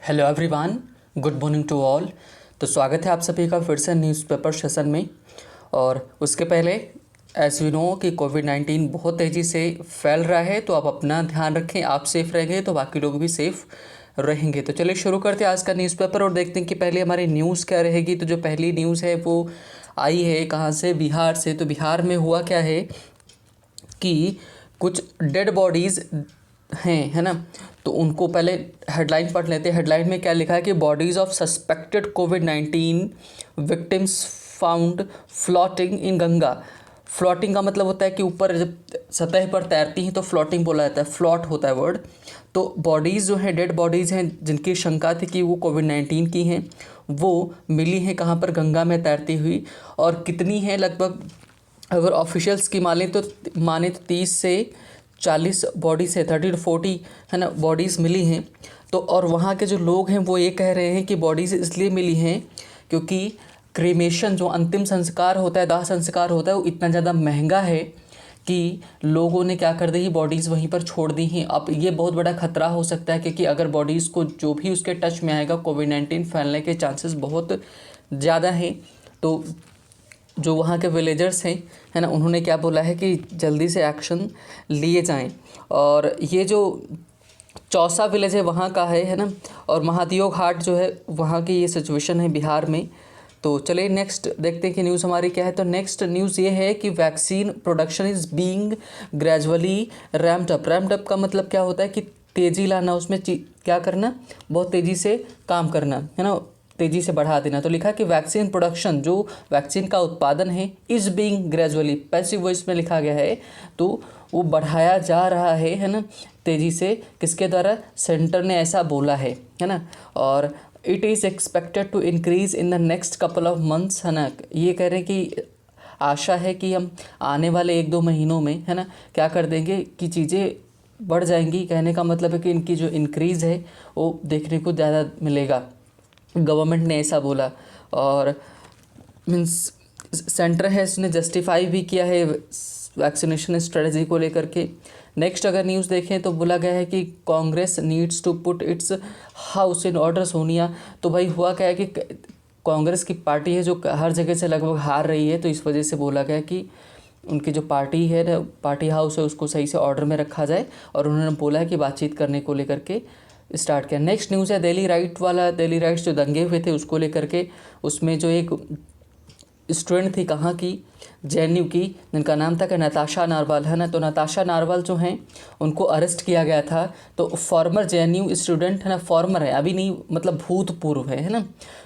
Hello everyone, good morning to all. तो स्वागत है आप सभी का फिर से न्यूज़पेपर सेशन में। और उसके पहले एज वी नो कि कोविड-19 बहुत तेज़ी से फैल रहा है, तो आप अपना ध्यान रखें। आप सेफ़ रहेंगे तो बाकी लोग भी सेफ़ रहेंगे। तो चलिए शुरू करते हैं आज का न्यूज़पेपर और देखते हैं कि पहले हमारी न्यूज़ क्या रहेगी। तो जो पहली न्यूज़ है वो आई है कहाँ से, बिहार से। तो बिहार में हुआ क्या है कि कुछ डेड बॉडीज़ हैं, है ना। तो उनको पहले हेडलाइन पढ़ लेते हैं। हेडलाइन में क्या लिखा है कि bodies of suspected covid victims found floating in Ganga. Floating का मतलब होता है कि ऊपर जब सतह पर तैरती हैं तो फ्लोटिंग बोला जाता है, फ्लॉट होता है वर्ड। तो बॉडीज़ जो हैं, डेड बॉडीज़ हैं जिनकी शंका थी कि वो कोविड-19 की हैं, वो मिली हैं कहाँ पर, गंगा में तैरती हुई। और कितनी हैं, लगभग अगर ऑफिशियल्स की माने तो 30 से 40 बॉडीज़ है, 30 to 40, है ना, बॉडीज़ मिली हैं। तो और वहाँ के जो लोग हैं वो ये कह रहे हैं कि बॉडीज़ इसलिए मिली हैं क्योंकि क्रीमेशन, जो अंतिम संस्कार होता है, दाह संस्कार होता है, वो इतना ज़्यादा महंगा है कि लोगों ने क्या कर दी, बॉडीज़ वहीं पर छोड़ दी हैं। अब ये बहुत बड़ा खतरा हो सकता है क्योंकि अगर बॉडीज़ को जो भी उसके टच में आएगा, कोविड-19 फैलने के चांसेस बहुत ज़्यादा हैं। तो जो वहाँ के विलेजर्स हैं, है ना, उन्होंने क्या बोला है कि जल्दी से एक्शन लिए जाएं। और ये जो चौसा विलेज है वहाँ का है ना। और महादेव घाट जो है वहाँ की ये सिचुएशन है बिहार में। तो चलिए नेक्स्ट देखते हैं कि न्यूज़ हमारी क्या है। तो नेक्स्ट न्यूज़ ये है कि vaccine production is being gradually ramped up. Ramped up का मतलब क्या होता है कि तेज़ी लाना, उसमें क्या करना, बहुत तेज़ी से काम करना, है ना, तेज़ी से बढ़ा देना। तो लिखा कि वैक्सीन प्रोडक्शन, जो वैक्सीन का उत्पादन है, is being gradually, passive voice में लिखा गया है, तो वो बढ़ाया जा रहा है ना, तेज़ी से। किसके द्वारा, सेंटर ने ऐसा बोला है ना। और it is expected to increase in the next couple of months, है ना। ये कह रहे हैं कि आशा है कि हम आने वाले 1-2 महीनों में, है ना, क्या कर देंगे कि चीज़ें बढ़ जाएंगी। कहने का मतलब है कि इनकी जो इंक्रीज़ है वो देखने को ज़्यादा मिलेगा, गवर्नमेंट ने ऐसा बोला। और मीन्स सेंटर है, इसने जस्टिफाई भी किया है वैक्सीनेशन स्ट्रेटजी को लेकर के। नेक्स्ट अगर न्यूज़ देखें तो बोला गया है कि Congress needs to put its house in order. Sonia, तो भाई हुआ क्या है कि कांग्रेस की पार्टी है जो हर जगह से लगभग हार रही है, तो इस वजह से बोला गया कि उनकी जो पार्टी है ना, पार्टी हाउस है, उसको सही से ऑर्डर में रखा जाए। और उन्होंने बोला है कि बातचीत करने को लेकर के स्टार्ट किया। नेक्स्ट न्यूज़ है दिल्ली राइट वाला, दिल्ली राइट्स जो दंगे हुए थे उसको लेकर के। उसमें जो एक स्टूडेंट थी कहाँ की, जेएनयू की, जिनका नाम था कि नताशा नारवाल, है ना। तो नताशा नारवाल जो हैं उनको अरेस्ट किया गया था। तो फॉर्मर जेएनयू स्टूडेंट, है ना, फॉर्मर है, अभी नहीं, मतलब भूतपूर्व है ना।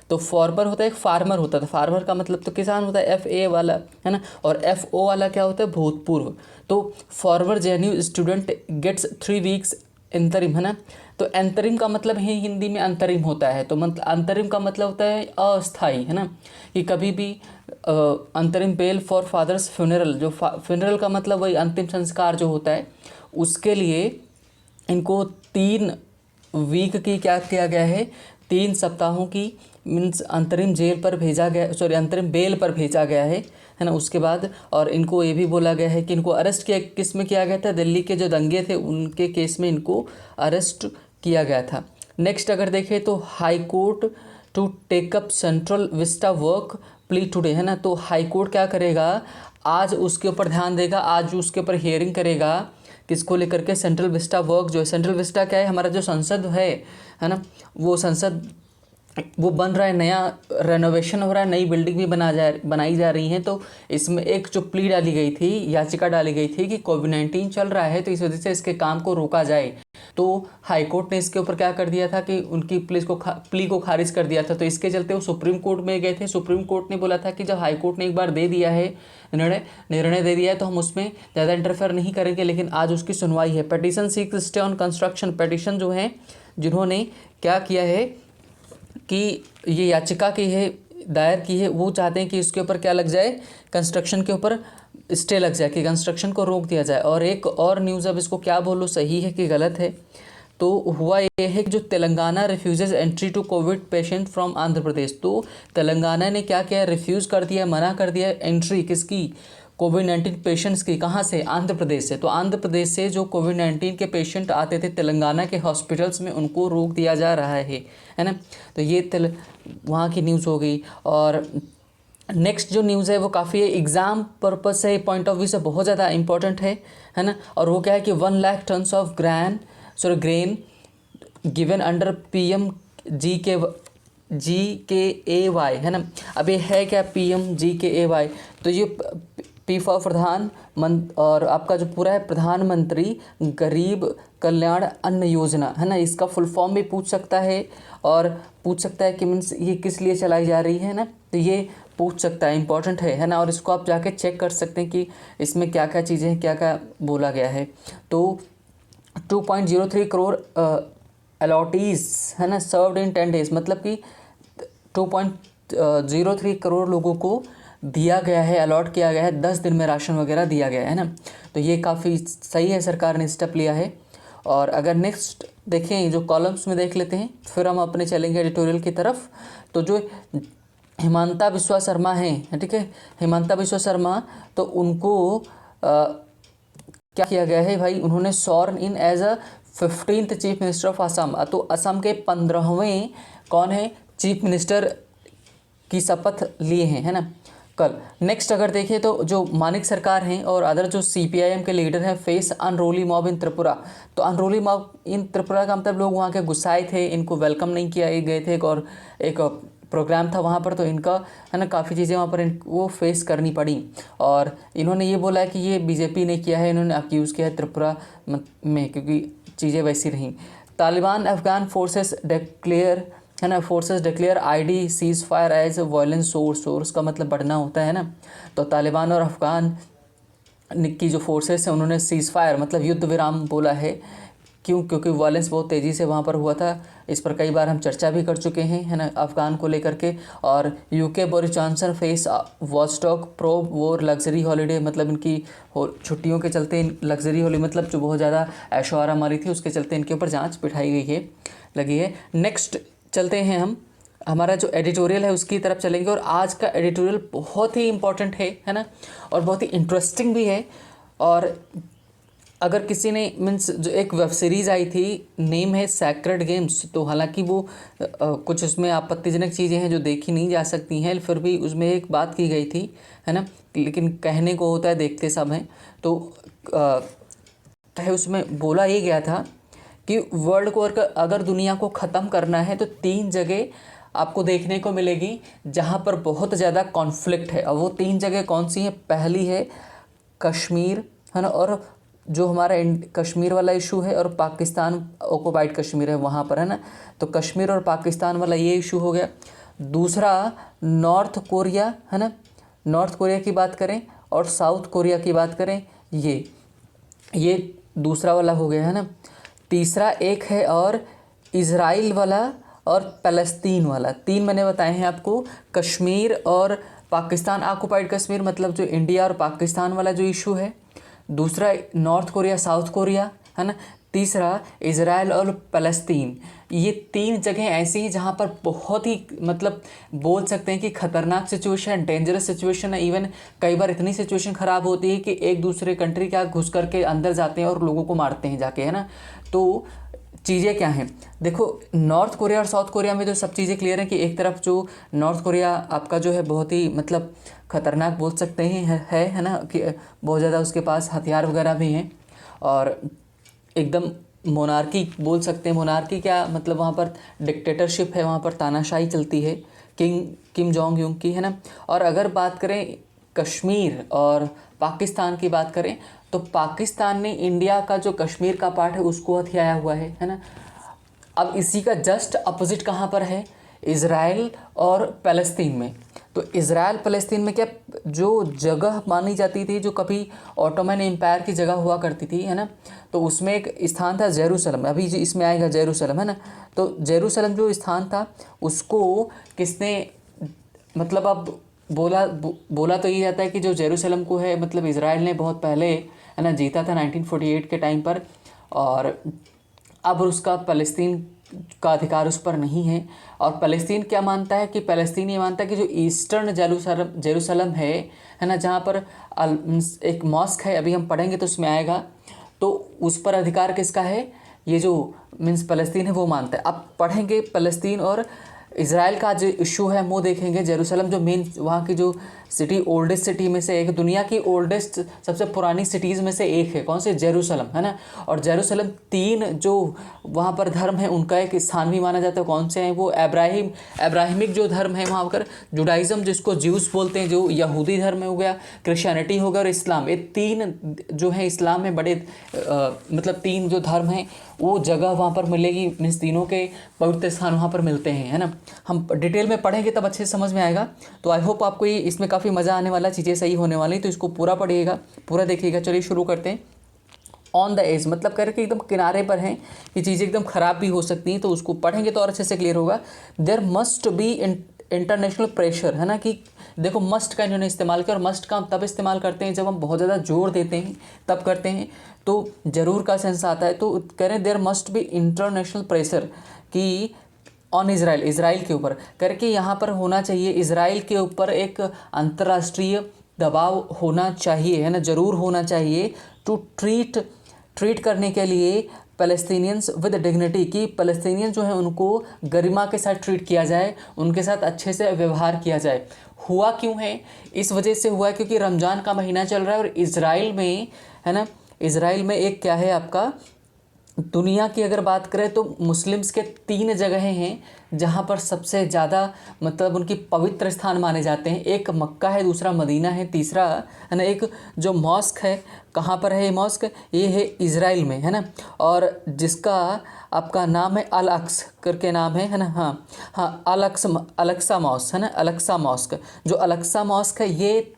तो फॉर्मर होता है, एक फार्मर होता था, फार्मर का मतलब तो किसान होता है, FA वाला, है ना। और FO वाला क्या होता है, भूतपूर्व। तो former JNU student gets 3 weeks interim, है ना। तो अंतरिम का मतलब है हिंदी में अंतरिम होता है, तो मतलब अंतरिम का मतलब होता है अस्थाई, है ना, कि कभी भी अंतरिम बेल फॉर फादर्स फ्यूनरल। जो फ्यूनरल का मतलब वही अंतिम संस्कार जो होता है, उसके लिए इनको 3 वीक की क्या किया गया है, 3 सप्ताहों की मीन्स अंतरिम जेल पर भेजा गया, सॉरी अंतरिम बेल पर भेजा गया है ना। उसके बाद और इनको ये भी बोला गया है कि इनको अरेस्ट किया, किस में किया गया था, दिल्ली के जो दंगे थे उनके केस में इनको अरेस्ट किया गया था। नेक्स्ट अगर देखें तो high court to take up Central Vista work plea today, है ना। तो हाई कोर्ट क्या करेगा, आज उसके ऊपर ध्यान देगा, आज उसके ऊपर हियरिंग करेगा, किसको लेकर के, सेंट्रल विस्टा वर्क जो है। सेंट्रल विस्टा क्या है, हमारा जो संसद है ना, वो संसद वो बन रहा है, नया रेनोवेशन हो रहा है, नई बिल्डिंग भी बनाई जा रही हैं। तो इसमें एक जो प्ली डाली गई थी, याचिका डाली गई थी कि कोविड-19 चल रहा है तो इस वजह से इसके काम को रोका जाए। तो हाई कोर्ट ने इसके ऊपर क्या कर दिया था कि उनकी प्ली को खारिज कर दिया था। तो इसके चलते वो सुप्रीम कोर्ट में गए थे। सुप्रीम कोर्ट ने बोला था कि जब हाई कोर्ट ने एक बार दे दिया है, निर्णय दे दिया है, तो हम उसमें ज़्यादा इंटरफेयर नहीं करेंगे। लेकिन आज उसकी सुनवाई है। Petition seek stay on construction, petition जो है जिन्होंने क्या किया है कि ये याचिका की है, दायर की है, वो चाहते हैं कि इसके ऊपर क्या लग जाए, कंस्ट्रक्शन के ऊपर स्टे लग जाए, कि कंस्ट्रक्शन को रोक दिया जाए। और एक और न्यूज़, अब इसको क्या बोलूँ, सही है कि गलत है, तो हुआ ये है कि जो Telangana refuses entry to covid patient from Andhra Pradesh. तो तेलंगाना ने क्या किया, रिफ्यूज़ कर दिया, मना कर दिया एंट्री किसकी, कोविड-19 पेशेंट्स की, कहाँ से, आंध्र प्रदेश से। तो आंध्र प्रदेश से जो कोविड-19 के पेशेंट आते थे तेलंगाना के हॉस्पिटल्स में, उनको रोक दिया जा रहा है ना। तो ये वहाँ की न्यूज़ हो गई। और नेक्स्ट जो न्यूज़ है वो काफ़ी एग्ज़ाम पर्पज से, पॉइंट ऑफ व्यू से बहुत ज़्यादा इंपॉर्टेंट है ना। और वो क्या है कि 1 lakh tons of grain given under GKAY, है ना। अब ये है क्या PMGKAY? तो ये पी फॉर और आपका जो पूरा है प्रधानमंत्री गरीब कल्याण अन्न योजना, है ना। इसका फुल फॉर्म भी पूछ सकता है, और पूछ सकता है कि मीन्स ये किस लिए चलाई जा रही है ना। तो ये पूछ सकता है, इंपॉर्टेंट है ना। और इसको आप जाके चेक कर सकते हैं कि इसमें क्या क्या चीज़ें हैं, क्या क्या बोला गया है। तो 2.03 करोड़ अलॉटीज़, है ना, सर्व्ड इन 10 डेज, मतलब कि 2.03 करोड़ लोगों को दिया गया है, अलॉट किया गया है, 10 दिन में राशन वगैरह दिया गया है ना। तो ये काफ़ी सही है, सरकार ने स्टेप लिया है। और अगर नेक्स्ट देखें जो कॉलम्स में देख लेते हैं, फिर हम अपने चलेंगे एडिटोरियल की तरफ। तो जो हिमांता बिस्वा शर्मा हैं, ठीक है, हिमांता बिस्वा शर्मा, तो उनको क्या किया गया है भाई, उन्होंने sworn in as a 15th chief minister of Assam. तो असम के 15वें कौन है, चीफ मिनिस्टर की शपथ लिए हैं, है ना, कल। नेक्स्ट अगर देखें तो जो मानिक सरकार हैं और अदर जो CPIM के लीडर हैं फेस अनरोली मॉब इन त्रिपुरा। तो अनरोली मॉब इन त्रिपुरा का मतलब लोग वहाँ के गुस्साए थे, इनको वेलकम नहीं किया गए थे, और एक प्रोग्राम था वहाँ पर, तो इनका, है ना, काफ़ी चीज़ें वहाँ पर वो फेस करनी पड़ी। और इन्होंने ये बोला है कि ये BJP ने किया है, इन्होंने अक्यूज़ किया है त्रिपुरा में, क्योंकि चीज़ें वैसी रहीं। तालिबान अफगान फोर्सेस डिक्लेयर, है ना, forces declare ID ceasefire as violence soars का मतलब बढ़ना होता है ना। तो तालिबान और अफगान की जो फोर्सेस हैं उन्होंने सीज़ फायर मतलब युद्ध विराम बोला है। क्यों? क्योंकि वायलेंस बहुत तेज़ी से वहाँ पर हुआ था। इस पर कई बार हम चर्चा भी कर चुके हैं, है ना, अफगान को लेकर के। और UK Boris Johnson face watchdog probe वोर लग्जरी हॉलीडे, मतलब इनकी छुट्टियों के चलते लग्जरी हॉलीडे मतलब जो बहुत ज़्यादा ऐशो आराम मारी थी, उसके चलते इनके ऊपर जांच बिठाई गई है, लगी है। नेक्स्ट चलते हैं हम, हमारा जो एडिटोरियल है उसकी तरफ चलेंगे। और आज का एडिटोरियल बहुत ही इम्पोर्टेंट है ना, और बहुत ही इंटरेस्टिंग भी है। और अगर किसी ने मीन्स जो एक वेब सीरीज़ आई थी, नेम है सैक्रेड गेम्स, तो हालांकि वो कुछ उसमें आपत्तिजनक चीज़ें हैं जो देखी नहीं जा सकती हैं, फिर भी उसमें एक बात की गई थी, है ना, लेकिन कहने को होता है, देखते सब हैं। तो उसमें बोला ये गया था कि वर्ल्ड को अगर दुनिया को ख़त्म करना है तो 3 जगह आपको देखने को मिलेगी जहाँ पर बहुत ज़्यादा कॉन्फ्लिक्ट है। और वो 3 जगह कौन सी हैं? पहली है कश्मीर, है ना, और जो हमारा कश्मीर वाला इशू है, और पाकिस्तान ऑक्युपाइड कश्मीर है वहाँ पर, है ना। तो कश्मीर और पाकिस्तान वाला ये इशू हो गया। दूसरा नॉर्थ कोरिया, है ना, नॉर्थ कोरिया की बात करें और साउथ कोरिया की बात करें, ये दूसरा वाला हो गया, है ना। तीसरा एक है और इज़राइल वाला और फ़लस्तीन वाला। 3 मैंने बताए हैं आपको, कश्मीर और पाकिस्तान ऑक्युपाइड कश्मीर मतलब जो इंडिया और पाकिस्तान वाला जो इशू है। दूसरा नॉर्थ कोरिया साउथ कोरिया, है ना। तीसरा इज़राइल और फ़लस्तीन। ये 3 जगह ऐसी हैं जहाँ पर बहुत ही मतलब बोल सकते हैं कि ख़तरनाक सिचुएशन, डेंजरस सिचुएशन है। इवन कई बार इतनी सिचुएशन ख़राब होती है कि एक दूसरे कंट्री के घुस करके अंदर जाते हैं और लोगों को मारते हैं जाके, है ना। तो चीज़ें क्या हैं देखो, नॉर्थ कोरिया और साउथ कोरिया में तो सब चीज़ें क्लियर हैं कि एक तरफ जो नॉर्थ कोरिया आपका जो है बहुत ही मतलब ख़तरनाक बोल सकते हैं है ना, कि बहुत ज़्यादा उसके पास हथियार वगैरह भी हैं, और एकदम मोनार्की बोल सकते हैं। मोनार्की क्या मतलब, वहाँ पर डिक्टेटरशिप है, वहाँ पर तानाशाही चलती है किम जोंग यूंग की, है ना। और अगर बात करें कश्मीर और पाकिस्तान की बात करें, तो पाकिस्तान ने इंडिया का जो कश्मीर का पार्ट है उसको हथियाया हुआ है ना। अब इसी का जस्ट अपोजिट कहाँ पर है? इज़राइल और फ़लस्तीन में। तो इज़राइल फ़लस्तीन में क्या जो जगह मानी जाती थी, जो कभी ऑटोमन एम्पायर की जगह हुआ करती थी, है ना, तो उसमें एक स्थान था जेरूसलम। अभी जो इसमें आएगा जेरूसलम, है ना। तो जेरूसलम जो स्थान था उसको किसने मतलब अब बोला तो ये जाता है कि जो जेरूसलम को है मतलब इज़राइल ने बहुत पहले, है ना, जीता था 1948 के टाइम पर। और अब उसका फ़लस्तीन का अधिकार उस पर नहीं है। और फ़लस्तीन क्या मानता है कि फ़लस्तीन ये मानता है कि जो ईस्टर्न जेरूसलम है ना, जहाँ पर एक मॉस्क है, अभी हम पढ़ेंगे तो उसमें आएगा, तो उस पर अधिकार किसका है, ये जो मीन्स फ़लस्तीन है वो मानता है। अब पढ़ेंगे फ़लस्तीन और इज़राइल का जो इशू है वो देखेंगे। जेरूसलम जो मेन वहाँ की जो सिटी, ओल्डेस्ट सिटी में से एक, दुनिया की ओल्डेस्ट सबसे पुरानी सिटीज़ में से एक है, कौन से, जेरूसलम, है ना। और जेरूसलम 3 जो वहाँ पर धर्म है उनका एक स्थान भी माना जाता है। कौन से हैं वो, अब्राहिमिक जो धर्म है वहाँ पर, जुडाइज़म जिसको ज्यूस बोलते हैं, जो यहूदी धर्म हो गया, क्रिश्चियनिटी हो गया और इस्लाम, ये 3 जो है इस्लाम में बड़े मतलब 3 जो धर्म हैं वो जगह वहाँ पर मिलेगी, मीन्स तीनों के पवित्र स्थान वहाँ पर मिलते हैं, है ना। हम डिटेल में पढ़ेंगे तब अच्छे से समझ में आएगा। तो आई होप आपको ये इसमें काफ़ी मज़ा आने वाला, चीज़ें सही होने वाली, तो इसको पूरा पढ़िएगा, पूरा देखिएगा। चलिए शुरू करते हैं। ऑन द एज मतलब करके एकदम किनारे पर हैं, ये चीज़ें एकदम ख़राब भी हो सकती हैं, तो उसको पढ़ेंगे तो और अच्छे से क्लियर होगा। There must be international pressure, है ना, कि देखो मस्ट का इन्होंने इस्तेमाल किया, और मस्ट का हम तब इस्तेमाल करते हैं जब हम बहुत ज़्यादा जोर देते हैं, तब करते हैं, तो ज़रूर का सेंस आता है। तो कह रहे हैं there must be international pressure कि ऑन इसराइल के ऊपर करके यहाँ पर होना चाहिए, इसराइल के ऊपर एक अंतर्राष्ट्रीय दबाव होना चाहिए, है ना, ज़रूर होना चाहिए। टू ट्रीट करने के लिए पैलेस्टीनियंस विद डिग्निटी, कि पैलेस्टीनियंस जो है उनको गरिमा के साथ ट्रीट किया जाए, उनके साथ अच्छे से व्यवहार किया जाए। हुआ क्यों है, इस वजह से हुआ है क्योंकि रमज़ान का महीना चल रहा है, और इज़राइल में, है ना, इज़राइल में एक क्या है आपका, दुनिया की अगर बात करें तो मुस्लिम्स के 3 जगहें हैं जहाँ पर सबसे ज़्यादा मतलब उनकी पवित्र स्थान माने जाते हैं। एक मक्का है, दूसरा मदीना है, तीसरा, है ना, एक जो मॉस्क है, कहाँ पर है ये मॉस्क, ये है इज़राइल में, है ना, और जिसका आपका नाम है अल अक्स करके नाम है ना, हाँ अलक्सा मॉस्क, है ना, अलक्सा मॉस्क। जो अलक्सा मॉस्क है ये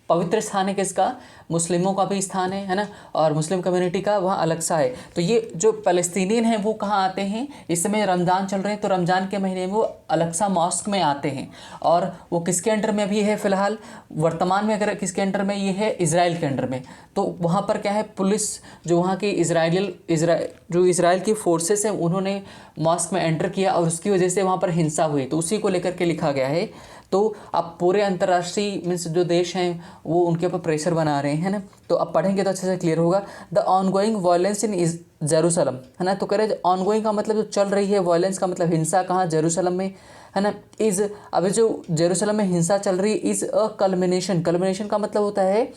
पवित्र स्थान है किसका, मुस्लिमों का भी स्थान है ना, और मुस्लिम कम्युनिटी का वहाँ अलक्सा है। तो ये जो फ़लस्तीनियन हैं वो कहाँ आते हैं, इस समय रमज़ान चल रहे हैं, तो रमज़ान के महीने में वो अलक्सा मॉस्क में आते हैं। और वो किसके अंडर में अभी है फ़िलहाल, वर्तमान में अगर किसके अंडर में, ये है इज़राइल के अंडर में। तो वहाँ पर क्या है, पुलिस जो वहाँ की जो इसराइल की फोर्सेस हैं उन्होंने मॉस्क में एंटर किया, और उसकी वजह से वहाँ पर हिंसा हुई, तो उसी को लेकर के लिखा गया है। तो अब पूरे अंतर्राष्ट्रीय मीन्स जो देश हैं वो उनके ऊपर प्रेशर बना रहे हैं ना, तो अब पढ़ेंगे तो अच्छे से क्लियर होगा। The ongoing violence in Jerusalem, है ना, तो कह रहे ऑनगोइंग का मतलब जो चल रही है, वायलेंस का मतलब हिंसा, कहाँ, जेरूसलम में, है ना। अभी जो जेरूसलम में हिंसा चल रही है, इज़ अ कल्मिनेशन का मतलब होता है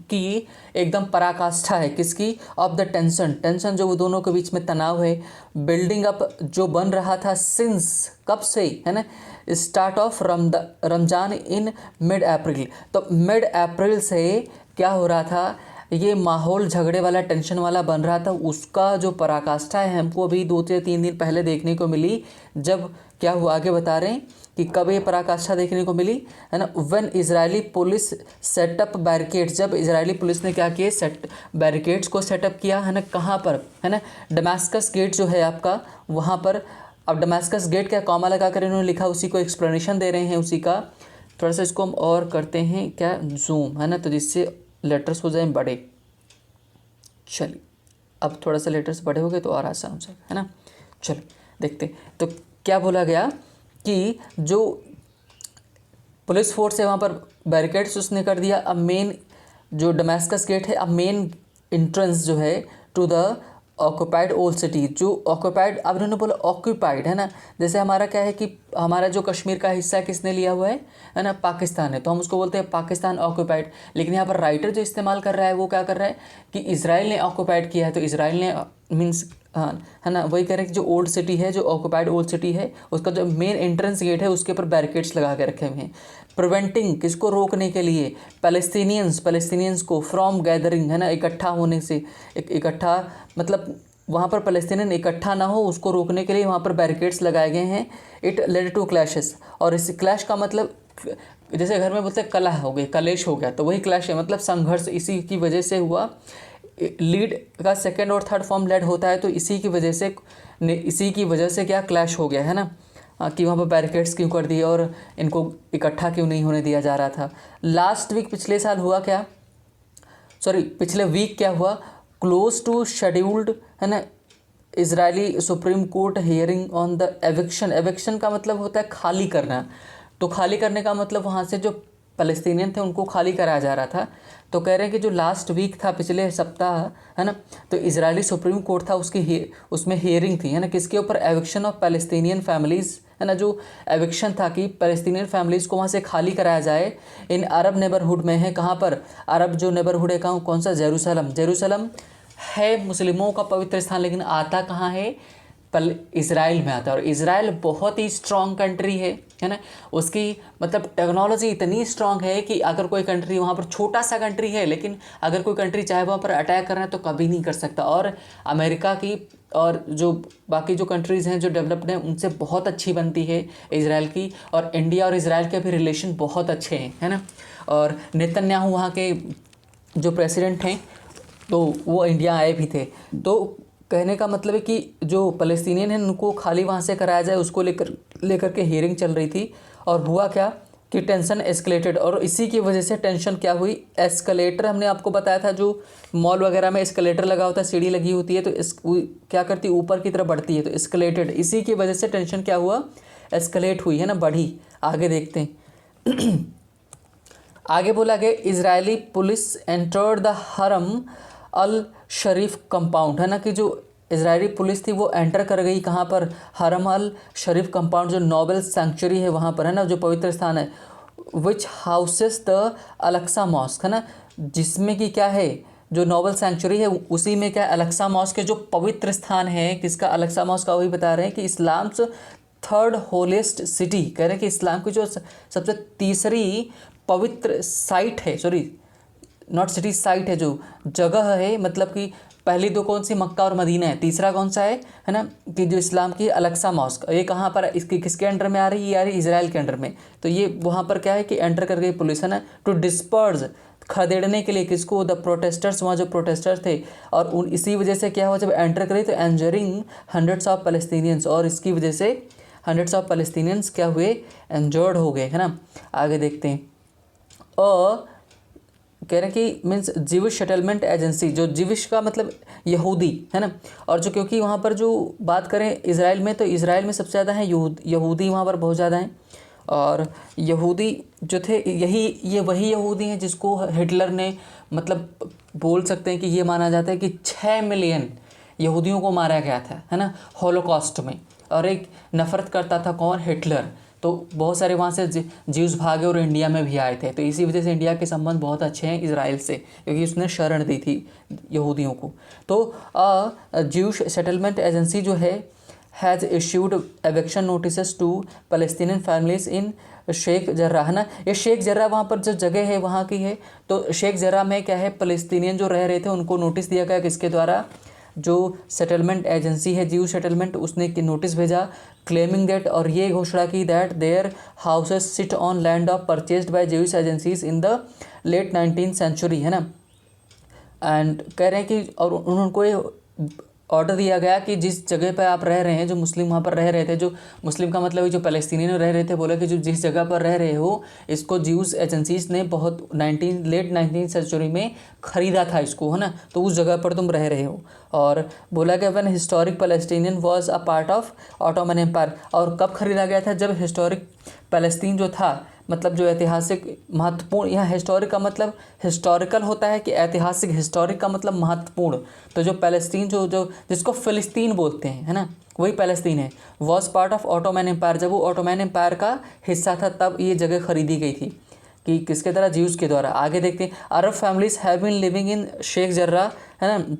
कि एकदम पराकाष्ठा है किसकी, ऑफ द टेंशन जो वो दोनों के बीच में तनाव है, बिल्डिंग अप जो बन रहा था, सिंस कब से, है ना, start of Ramzan in mid April. तो मिड अप्रैल से क्या हो रहा था, ये माहौल झगड़े वाला, टेंशन वाला बन रहा था, उसका जो पराकाष्ठा है हमको अभी 2 से 3 दिन पहले देखने को मिली। जब क्या हुआ आगे बता रहे हैं कि कब ये पराकाष्ठा देखने को मिली, है ना, when Israeli police setup barricades, जब इजरायली पुलिस ने क्या किए, बैरिकेड्स को सेटअप किया, है ना, कहाँ पर, है ना, दमास्कस गेट जो है आपका वहाँ पर। अब दमास्कस गेट क्या कॉमा लगा कर इन्होंने लिखा, उसी को एक्सप्लेनेशन दे रहे हैं उसी का। थोड़ा सा इसको हम और करते हैं क्या, जूम, है ना, तो जिससे लेटर्स हो जाए बड़े। चलिए अब थोड़ा सा लेटर्स बड़े हो गए तो और आसान हो जाएगा, है ना। चलो देखते हैं। तो क्या बोला गया कि जो पुलिस फोर्स है वहाँ पर बैरिकेड्स उसने कर दिया। अब मेन जो दमास्कस गेट है, अब मेन एंट्रेंस जो है to the occupied old city, जो ऑक्यूपाइड, अब इन्होंने बोला ऑक्यूपाइड, है ना, जैसे हमारा क्या है कि हमारा जो कश्मीर का हिस्सा किसने लिया हुआ है ना, पाकिस्तान है, तो हम उसको बोलते हैं पाकिस्तान ऑक्यूपाइड। लेकिन यहाँ पर राइटर जो इस्तेमाल कर रहा है वो क्या कर रहा है कि इसराइल ने ऑक्यूपाइड किया है, तो इसराइल ने मीन्स, हाँ, है ना, वही कह रहे हैं कि जो ओल्ड सिटी है, जो ऑक्यूपाइड ओल्ड सिटी है, उसका जो मेन एंट्रेंस गेट है उसके ऊपर बैरिकेड्स लगा के रखे हुए हैं। प्रिवेंटिंग, किसको रोकने के लिए, पैलेस्टीनियंस को फ्रॉम गैदरिंग, है ना, इकट्ठा होने से, इकट्ठा मतलब वहाँ पर पैलेस्टीनियन इकट्ठा ना हो, उसको रोकने के लिए वहाँ पर बैरिकेड्स लगाए गए हैं। इट लेड टू क्लैशेस, और इस क्लैश का मतलब जैसे घर में बोलते हैं कलह हो गई, कलेश हो गया, तो वही क्लैश है, मतलब संघर्ष इसी की वजह से हुआ। लीड का सेकेंड और थर्ड फॉर्म लेड होता है, तो इसी की वजह से क्या क्लैश हो गया, है ना, कि वहाँ पर बैरिकेड्स क्यों कर दिए और इनको इकट्ठा क्यों नहीं होने दिया जा रहा था। लास्ट वीक पिछले साल हुआ क्या, पिछले वीक क्या हुआ, क्लोज टू शेड्यूल्ड, है ना, Israeli supreme court hearing on the eviction. Eviction का मतलब होता है खाली करना। तो खाली करने का मतलब वहाँ से जो फ़लस्तीनियन थे उनको खाली कराया जा रहा था। तो कह रहे हैं कि जो लास्ट वीक था, पिछले सप्ताह, है ना, तो इजरायली सुप्रीम कोर्ट था, उसमें हियरिंग थी, है ना, किसके ऊपर? एविक्शन ऑफ पैलेस्टीनियन फैमिलीज़, है ना, जो एविक्शन था कि पैलेस्टीनियन फैमिलीज़ को वहाँ से खाली कराया जाए। इन अरब नेबरहुड में है, कहाँ पर? अरब जो नेबरहुड है, कहाँ, कौन सा? जेरूसलम। जेरूसलम है मुस्लिमों का पवित्र स्थान, लेकिन आता कहाँ है? इज़राइल में आता है। और इज़राइल बहुत ही स्ट्रॉन्ग कंट्री है ना, उसकी मतलब टेक्नोलॉजी इतनी स्ट्रॉन्ग है कि अगर कोई कंट्री वहाँ पर, छोटा सा कंट्री है लेकिन अगर कोई कंट्री चाहे वहाँ पर अटैक करना है तो कभी नहीं कर सकता। और अमेरिका की और जो बाकी जो कंट्रीज़ हैं जो डेवलप्ड हैं उनसे बहुत अच्छी बनती है इज़राइल की। और इंडिया और इज़राइल के भी रिलेशन बहुत अच्छे हैं, है ना। और नेतन्याहू वहाँ के जो प्रेसिडेंट हैं तो वो इंडिया आए भी थे। तो कहने का मतलब है कि जो फ़लस्तीनियन हैं उनको खाली वहाँ से कराया जाए, उसको लेकर के हियरिंग चल रही थी। और हुआ क्या कि टेंशन एस्केलेटेड, और इसी की वजह से टेंशन क्या हुई? एस्केलेटर, हमने आपको बताया था जो मॉल वगैरह में एस्केलेटर लगा होता है, सीढ़ी लगी होती है, तो क्या करती है? ऊपर की तरफ बढ़ती है, तो एस्केलेटेड। इसी की वजह से टेंशन क्या हुआ? एस्केलेट हुई, है ना, बढ़ी। आगे देखते हैं। आगे बोला गया इजरायली पुलिस एंटर्ड द हरम अल शरीफ कंपाउंड, है ना, कि जो इजरायली पुलिस थी वो एंटर कर गई कहाँ पर? हरम अल शरीफ कंपाउंड, जो नोबल सेंचुरी है वहाँ पर, है ना, जो पवित्र स्थान है। विच हाउसेस द अलक्सा मॉस्क, है ना, जिसमें कि क्या है? जो नोबल सेंचुरी है उसी में क्या? अलक्सा मॉस्क के जो पवित्र स्थान है, किसका? अलक्सा मॉस्क का। वही बता रहे हैं कि इस्लाम्स थर्ड होलेस्ट सिटी, कह रहे हैं कि इस्लाम की जो सबसे तीसरी पवित्र साइट है, सॉरी नॉट सिटी, साइट है, जो जगह है, मतलब कि पहली दो कौन सी? मक्का और मदीना है। तीसरा कौन सा है ना, कि जो इस्लाम की अलक्सा मॉस्क, ये कहाँ पर? इसकी किसके अंडर में आ रही है? ये आ रही है इजराइल के अंडर में। तो ये वहाँ पर क्या है कि एंटर कर गई पुलिस, है ना, टू डिस्पर्स, खदेड़ने के लिए, किसको? द प्रोटेस्टर्स, वहाँ जो प्रोटेस्टर थे। और इसी वजह से क्या हुआ? जब एंटर करी तो इंजरिंग हंड्रेड्स ऑफ पैलेस्टीनियंस, और इसकी वजह से हंड्रेड्स ऑफ पैलेस्टीनियंस क्या हुए? इंजर्ड हो गए, है ना। आगे देखते हैं। और कह रहे हैं कि मीन्स जीविश सेटलमेंट एजेंसी, जो जीविश का मतलब यहूदी, है ना। और जो क्योंकि वहाँ पर जो बात करें इज़राइल में, तो इज़राइल में सबसे ज़्यादा हैं यहूदी वहाँ पर बहुत ज़्यादा हैं। और यहूदी जो थे ये वही यहूदी हैं जिसको हिटलर ने मतलब बोल सकते हैं कि ये माना जाता है कि 6 मिलियन यहूदियों को मारा गया था, है ना, हॉलोकॉस्ट में। और एक नफ़रत करता था कौन? हिटलर। तो बहुत सारे वहाँ से ज्यूज़ भागे और इंडिया में भी आए थे। तो इसी वजह से इंडिया के संबंध बहुत अच्छे हैं इजराइल से, क्योंकि उसने शरण दी थी यहूदियों को। तो ज्यूश सेटलमेंट एजेंसी जो है has issued eviction notice to Palestinian families in Sheikh Jarrah, है ना। ये शेख जर्राह वहाँ पर जो जगह है वहाँ की है। तो शेख जर्राह में क्या है? फ़लस्तीनियन जो रह रहे थे उनको नोटिस दिया गया, किसके द्वारा? जो सेटलमेंट एजेंसी है जीव सेटलमेंट, उसने नोटिस भेजा क्लेमिंग दैट, और ये घोषणा की that their houses sit on land of purchased by Jewish agencies in the late 19th century, है ना। एंड कह रहे हैं कि और उनको ऑर्डर दिया गया कि जिस जगह पर आप रह रहे हैं, जो मुस्लिम वहाँ पर रह रहे थे, जो मुस्लिम का मतलब जो फ़लस्तीनी रह रहे थे, बोला कि जो जिस जगह पर रह रहे हो इसको ज्यूज एजेंसीज ने बहुत लेट 19th सेंचुरी में ख़रीदा था इसको, है ना, तो उस जगह पर तुम रह रहे हो। और बोला गया when historic Palestinian was a part of Ottoman Empire, और कब ख़रीदा गया था? जब हिस्टोरिक फ़लस्तीन जो था, मतलब जो ऐतिहासिक महत्वपूर्ण, यहाँ हिस्टोरिक का मतलब हिस्टोरिकल होता है कि ऐतिहासिक, हिस्टोरिक का मतलब महत्वपूर्ण। तो जो पैलेस्टीन जो जिसको फ़िलिस्तीन बोलते हैं, है ना, वही पैलेस्तीन है। Was part of Ottoman Empire, जब वो ऑटोमन एम्पायर का हिस्सा था तब ये जगह खरीदी गई थी, कि किसके द्वारा? ज्यूज़ के द्वारा। आगे देखते हैं। Arab families have been living in Sheikh Jarrah, है ना,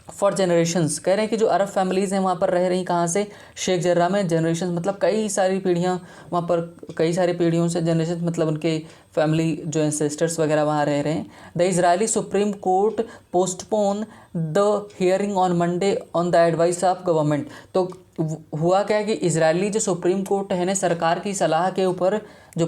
फॉर जनरेशंस। कह रहे हैं कि जो अरब फैमिलीज़ हैं वहाँ पर रह रही, कहाँ से? शेख जर्राह में। जनरेशन मतलब कई सारी पीढ़ियाँ वहाँ पर, कई सारी पीढ़ियों से, जनरेशन मतलब उनके फैमिली जो एंसेस्टर्स वगैरह वहाँ रह रहे हैं। The Israeli supreme court postpone the hearing on Monday on the advice of government. तो हुआ क्या है कि इजरायली जो सुप्रीम कोर्ट है ना, सरकार की सलाह के ऊपर जो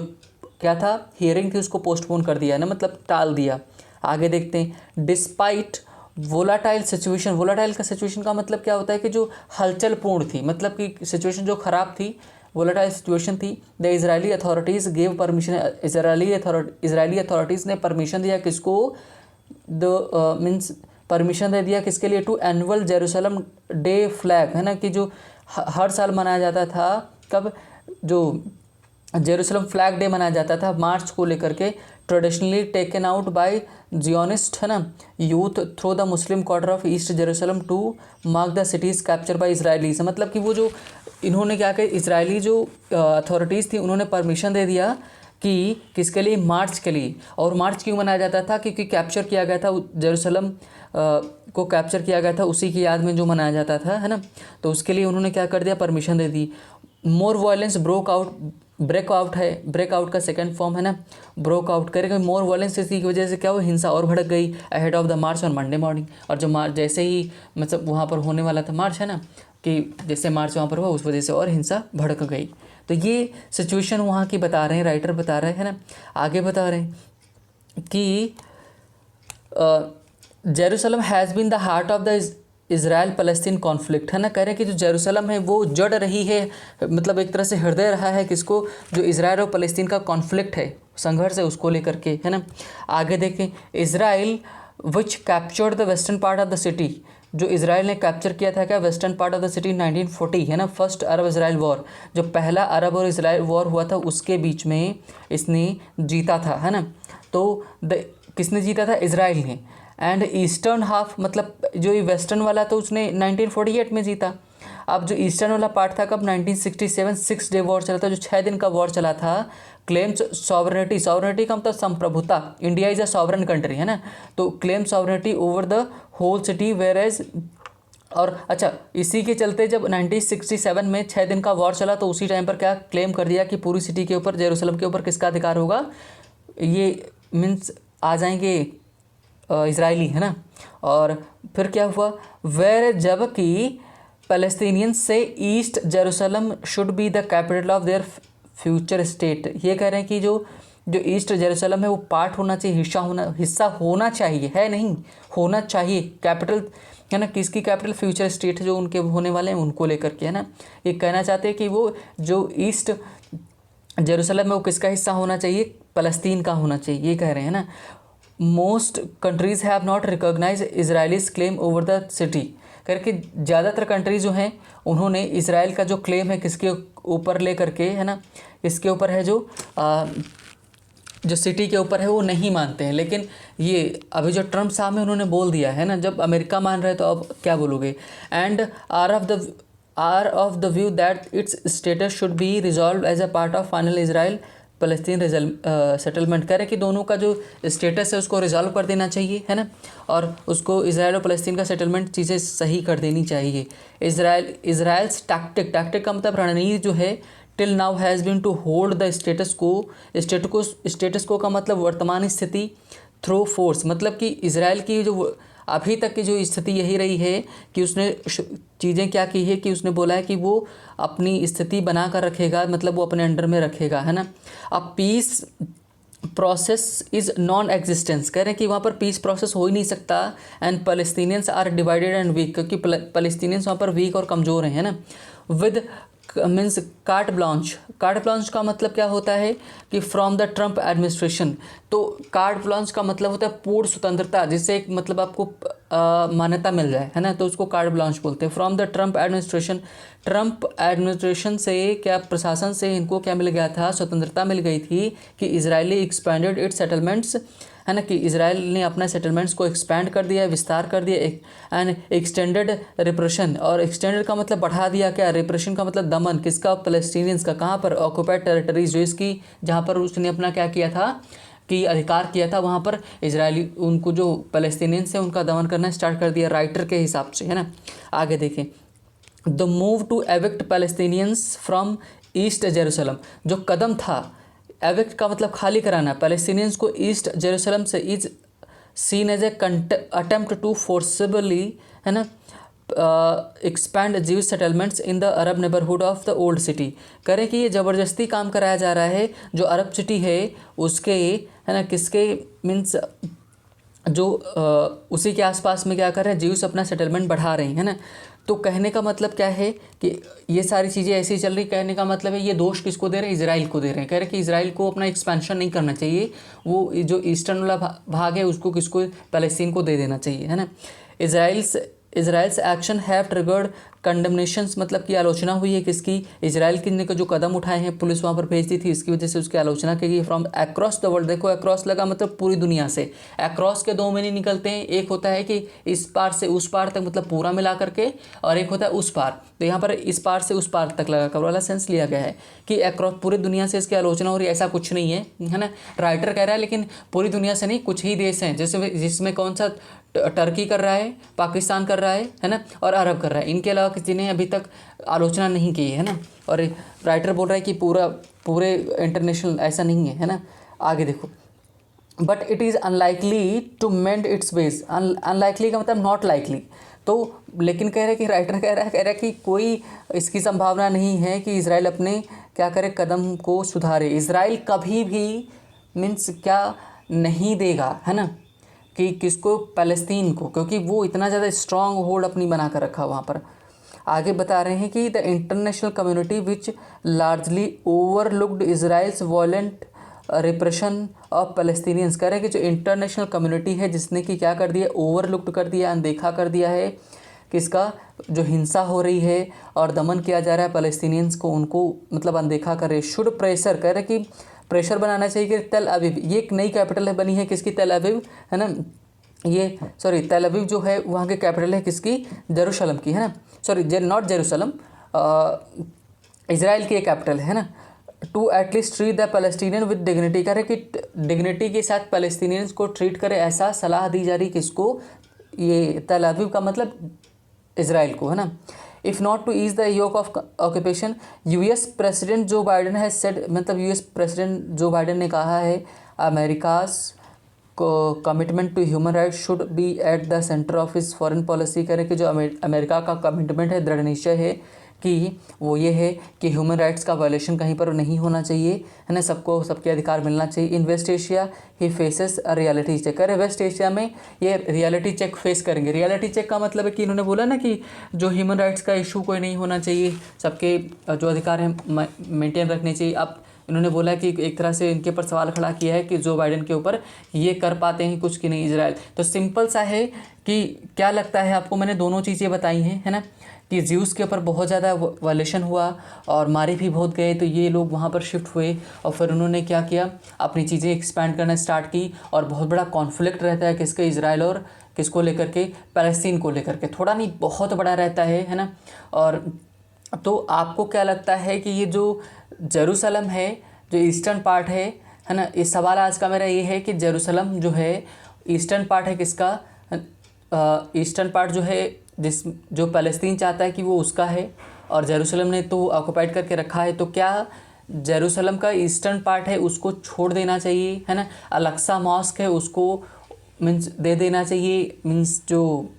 क्या था, हियरिंग थी, उसको पोस्टपोन कर दिया ना, मतलब टाल दिया। आगे देखते हैं। डिस्पाइट वोलाटाइल सिचुएशन, वोलाटाइल का सिचुएशन का मतलब क्या होता है कि जो हलचल पूर्ण थी, मतलब कि सिचुएशन जो ख़राब थी, वोलाटाइल सिचुएशन थी। The Israeli authorities gave permission, Israeli authorities ने परमिशन दिया किसको? द मीन्स परमिशन दे दिया किसके लिए, to annual Jerusalem Day flag, है ना, कि जो हर साल मनाया जाता था, कब, जो जेरूसलम फ्लैग डे मनाया जाता था मार्च को लेकर के, traditionally taken out by Zionist, है ना, youth through the Muslim quarter of East Jerusalem to mark the city's capture by Israelis. मतलब कि वो जो इन्होंने क्या किया, इसराइली जो अथॉरिटीज़ थी उन्होंने परमिशन दे दिया कि किसके लिए, मार्च के लिए। और मार्च क्यों मनाया जाता था, क्योंकि कैप्चर किया गया था जेरूसलम को, कैप्चर किया गया था, उसी की याद में जो मनाया जाता था, है ना। तो उसके लिए उन्होंने क्या कर दिया, परमिशन दे दी। मोर वायलेंस ब्रेकआउट है, ब्रेकआउट का सेकंड फॉर्म है ना, ब्रोक आउट करेगा। मोर वायलेंस, इसी की वजह से क्या हुआ, हिंसा और भड़क गई ahead of the march on Monday morning. और जो मार्च जैसे ही मतलब वहाँ पर होने वाला था मार्च, है ना, कि जैसे मार्च वहाँ पर हुआ उस वजह से और हिंसा भड़क गई। तो ये सिचुएशन वहाँ की बता रहे हैं, राइटर बता रहे हैं ना। आगे बता रहे हैं कि Jerusalem has been the heart of the Israel फ़लस्तीन कॉन्फ्लिक्ट, है ना। कह रहे हैं कि जो जेरूसलम है वो जड़ रही है, मतलब एक तरह से हृदय रहा है किसको, जो इज़राइल और फ़लस्तीन का कॉन्फ्लिक्ट है, संघर्ष है, उसको लेकर के, है ना। आगे देखें, Israel which captured the western part of the city, जो इज़राइल ने कैप्चर किया था क्या, western part of the city 1940, है ना, फर्स्ट अरब इज़राइल वॉर, जो पहला अरब और इज़राइल वॉर हुआ था उसके बीच में इसने जीता था, है ना। तो किसने जीता था, इज़राइल ने। एंड ईस्टर्न हाफ, मतलब जो ये वेस्टर्न वाला तो उसने 1948 में जीता। अब जो ईस्टर्न वाला पार्ट था कब, 1967 6 डे वॉर चला था, जो 6 दिन का वॉर चला था। क्लेम्स सॉवरेनिटी, सॉवरेनिटी का मतलब संप्रभुता, India is a sovereign country, है ना। तो claim sovereignty over the whole city whereas, और अच्छा इसी के चलते जब 1967 में 6 दिन का वॉर चला तो उसी टाइम पर क्या क्लेम कर दिया कि पूरी सिटी के ऊपर, जेरूसलम के ऊपर किसका अधिकार होगा, ये मीन्स आ जाएंगे इजरायली, है ना। और फिर क्या हुआ, वेर जबकि पैलेस्टीनियंस से east Jerusalem should be the capital of their future state. ये कह रहे हैं कि जो ईस्ट जेरूसलम है वो पार्ट होना चाहिए, हिस्सा होना चाहिए, है नहीं, होना चाहिए, कैपिटल, है ना। किसकी कैपिटल, फ्यूचर स्टेट जो उनके होने वाले हैं उनको लेकर के, है ना। ये कहना चाहते हैं कि वो जो ईस्ट जेरूसलम है वो किसका हिस्सा होना चाहिए, फ़लस्तीन का होना चाहिए, ये कह रहे हैं ना। Most countries have not recognise Israel's claim over the city, करके ज़्यादातर कंट्रीज जो हैं उन्होंने इसराइल का जो क्लेम है किसके ऊपर ले करके, है ना, इसके ऊपर है जो सिटी के ऊपर है वो नहीं मानते हैं। लेकिन ये अभी जो ट्रम्प साहब हैं उन्होंने बोल दिया है ना, जब अमेरिका मान रहे तो अब क्या बोलोगे। And are of the view that its status should be resolve as a part of final Israel फ़लस्तीन सेटलमेंट। कह रहे कि दोनों का जो स्टेटस है उसको रिजॉल्व कर देना चाहिए, है ना, और उसको इजराइल और फ़लस्तीन का सेटलमेंट चीज़ें सही कर देनी चाहिए। इजराइल्स टैक्टिक का मतलब रणनीति जो है, till now has been to hold the status quo का मतलब वर्तमान स्थिति, थ्रू फोर्स, मतलब कि इजराइल की जो अभी तक की जो स्थिति यही रही है कि उसने चीज़ें क्या की है कि उसने बोला है कि वो अपनी स्थिति बना कर रखेगा, मतलब वो अपने अंडर में रखेगा, है ना। अब peace process is non existence, कह रहे हैं कि वहाँ पर पीस प्रोसेस हो ही नहीं सकता। And Palestinians are divided and weak, क्योंकि पैलेस्टीनियंस वहाँ पर वीक और कमज़ोर हैं, है ना। विद मीन्स कार्ट ब्लांच का मतलब क्या होता है कि फ्रॉम द ट्रम्प एडमिनिस्ट्रेशन, तो कार्ट ब्लांच का मतलब होता है पूर्ण स्वतंत्रता, जिससे एक मतलब आपको मान्यता मिल जाए, है ना, तो उसको कार्ट ब्लांच बोलते हैं। फ्रॉम द ट्रम्प एडमिनिस्ट्रेशन से क्या, प्रशासन से इनको क्या मिल गया था, स्वतंत्रता मिल गई थी कि इजरायली एक्सपैंडेड इट्स सेटलमेंट्स, है ना, कि इजराइल ने अपना सेटलमेंट्स को एक्सपैंड कर दिया, विस्तार कर दिया। एंड एक्सटेंडेड रिप्रेशन, और एक्सटेंडेड का मतलब बढ़ा दिया, क्या, रिप्रेशन का मतलब दमन, किसका, पैलेस्टीनियंस का, कहाँ पर, ऑक्यूपाइड टेरिटरीज, जो इसकी जहाँ पर उसने अपना क्या किया था कि अधिकार किया था, वहाँ पर इजरायली उनको जो पैलेस्टीनियंस है उनका दमन करना स्टार्ट कर दिया, राइटर के हिसाब से, है ना। आगे देखें, the move to evict Palestinians from East Jerusalem, जो कदम था, एविक्ट का मतलब खाली कराना, पैलेस्टीनियंस को ईस्ट जेरूसलम से, is seen as a attempt to forcibly, है ना, expand Jewish settlements in the Arab neighbourhood of the old city. करें कि ये ज़बरदस्ती काम कराया जा रहा है, जो अरब सिटी है उसके, है ना, किसके मीन्स जो उसी के आसपास में क्या कर रहे हैं, ज्यूस अपना सेटलमेंट बढ़ा रहे हैं, है ना। तो कहने का मतलब क्या है कि ये सारी चीज़ें ऐसी चल रही, कहने का मतलब है ये दोष किसको दे रहे हैं, इजराइल को दे रहे हैं। कह रहे हैं कि इजराइल को अपना एक्सपेंशन नहीं करना चाहिए, वो जो ईस्टर्न वाला भाग है उसको किसको, पैलेस्टीन को दे देना चाहिए, है ना। इजराइल्स एक्शन हैव ट्रिगर्ड कंडमनेशंस, मतलब कि आलोचना हुई है किसकी, इजराइल ने जो कदम उठाए हैं, पुलिस वहाँ पर भेज दी थी, इसकी वजह से उसकी आलोचना की गई फ्रॉम अक्रॉस द वर्ल्ड। देखो अक्रॉस लगा मतलब पूरी दुनिया से। अक्रॉस के दो मीनिंग निकलते हैं, एक होता है कि इस पार से उस पार तक, मतलब पूरा मिला करके, और एक होता है उस पार। तो यहाँ पर इस पार से उस पार तक लगा कर वाला सेंस लिया गया है कि अक्रॉस पूरी दुनिया से इसकी आलोचना हो रही है। ऐसा कुछ नहीं है ना, राइटर कह रहा है, लेकिन पूरी दुनिया से नहीं, कुछ ही देश हैं जैसे जिसमें कौन सा, टर्की कर रहा है, पाकिस्तान कर रहा है ना, और अरब कर रहा है। इनके अलावा किसी ने अभी तक आलोचना नहीं की है ना। और राइटर बोल रहा है कि पूरे इंटरनेशनल ऐसा नहीं है ना। आगे देखो, but it is unlikely to mend its ways. Unlikely का मतलब नॉट लाइकली। तो लेकिन कह रहे कि राइटर कह रहा है कि कोई इसकी संभावना नहीं है कि इजराइल अपने क्या करे, कदम को सुधारे। इजराइल कभी भी मीन्स क्या नहीं देगा, है ना, कि किसको, पैलेस्तीन को, क्योंकि वो इतना ज़्यादा स्ट्रॉन्ग होल्ड अपनी बना कर रखा वहाँ पर। आगे बता रहे हैं कि the international community which largely overlooked Israel's violent repression of Palestinians. कह रहे हैं कि जो इंटरनेशनल कम्युनिटी है जिसने कि क्या कर दिया, ओवरलुक्ड कर दिया, अनदेखा कर दिया है किसका, जो हिंसा हो रही है और दमन किया जा रहा है पैलेस्टीनियंस को, उनको मतलब अनदेखा कर रहे। शुड प्रेशर, कह रहे कि प्रेशर बनाना चाहिए कि तेल अवीव, ये एक नई कैपिटल है बनी है किसकी, तेल अवीव, है ना। ये सॉरी, तेल अवीव जो है वहाँ की कैपिटल है किसकी, जेरूशलम की, है ना। सॉरी, नॉट जेरूशलम, इजराइल की कैपिटल है ना। To at least treat the Palestinian with dignity, कह रहे कि डिग्निटी के साथ पैलेस्टीनियंस को ट्रीट करे, ऐसा सलाह दी जा रही किसको, ये तेल अवीव का मतलब इजराइल को, है ना। If not to ease the yoke of occupation, US president Joe Biden है सेड, मतलब यूएस प्रेसिडेंट जो बाइडन ने कहा है America's commitment to human rights should be at the centre of his foreign policy. कह रहे कि जो America का कमिटमेंट है, दृढ़ निश्चय है कि वो ये है कि ह्यूमन राइट्स का वायलेशन कहीं पर नहीं होना चाहिए, है ना, सबको सबके अधिकार मिलना चाहिए। In West Asia he faces a reality check. अरे वेस्ट एशिया में ये रियलिटी चेक फेस करेंगे। रियलिटी चेक का मतलब है कि इन्होंने बोला ना कि जो ह्यूमन राइट्स का इशू कोई नहीं होना चाहिए, सबके जो अधिकार हैं मेंटेन रखने चाहिए। अब इन्होंने बोला कि एक तरह से इनके ऊपर सवाल खड़ा किया है कि जो बाइडन के ऊपर ये कर पाते हैं कुछ कि नहीं इजराइल। तो सिंपल सा है कि क्या लगता है आपको, मैंने दोनों चीज़ें बताई हैं, है ना, कि ज्यूस के ऊपर बहुत ज़्यादा वायलेशन हुआ और मारे भी बहुत गए, तो ये लोग वहाँ पर शिफ्ट हुए और फिर उन्होंने क्या किया, अपनी चीज़ें एक्सपैंड करना स्टार्ट की। और बहुत बड़ा कॉन्फ्लिक्ट रहता है किसके, इजराइल और किसको लेकर के, पैलेस्टीन को लेकर के। थोड़ा नहीं बहुत बड़ा रहता है ना। और तो आपको क्या लगता है कि ये जो जेरूसलम है, जो ईस्टर्न पार्ट है ना, इस सवाल आज का मेरा ये है कि जेरूसलम जो है ईस्टर्न पार्ट है किसका, ईस्टर्न पार्ट जो है जो पैलेस्तीन चाहता है कि वो उसका है, और जेरूसलम ने तो ऑक्युपाइड करके रखा है। तो क्या जेरूसलम का ईस्टर्न पार्ट है उसको छोड़ देना चाहिए, है ना, अल-अक्सा मॉस्क है उसको मीन्स दे देना चाहिए, मीन्स जो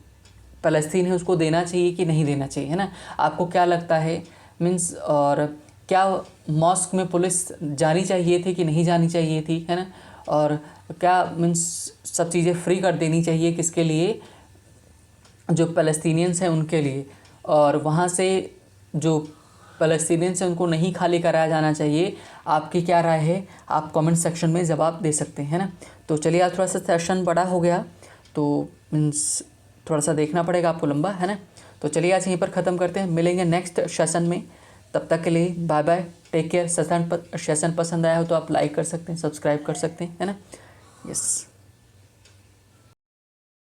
फ़लस्तीन है उसको देना चाहिए कि नहीं देना चाहिए, है ना। आपको क्या लगता है मीन्स, और क्या मॉस्क में पुलिस जानी चाहिए थी कि नहीं जानी चाहिए थी, है ना, और क्या मीन्स सब चीज़ें फ्री कर देनी चाहिए किसके लिए, जो फ़लस्तीनियंस हैं उनके लिए, और वहाँ से जो फ़लस्तीनियंस हैं उनको नहीं खाली कराया जाना चाहिए। आपकी क्या राय है, आप कमेंट सेक्शन में जवाब दे सकते हैं, है ना। तो चलिए, आज थोड़ा सा सेशन बड़ा हो गया तो मीन्स थोड़ा सा देखना पड़ेगा आपको लंबा, है ना। तो चलिए आज यहीं पर ख़त्म करते हैं, मिलेंगे नेक्स्ट सेशन में। तब तक के लिए bye bye, take care. Session पसंद आया हो तो आप लाइक कर सकते हैं, सब्सक्राइब कर सकते हैं, है ना। यस।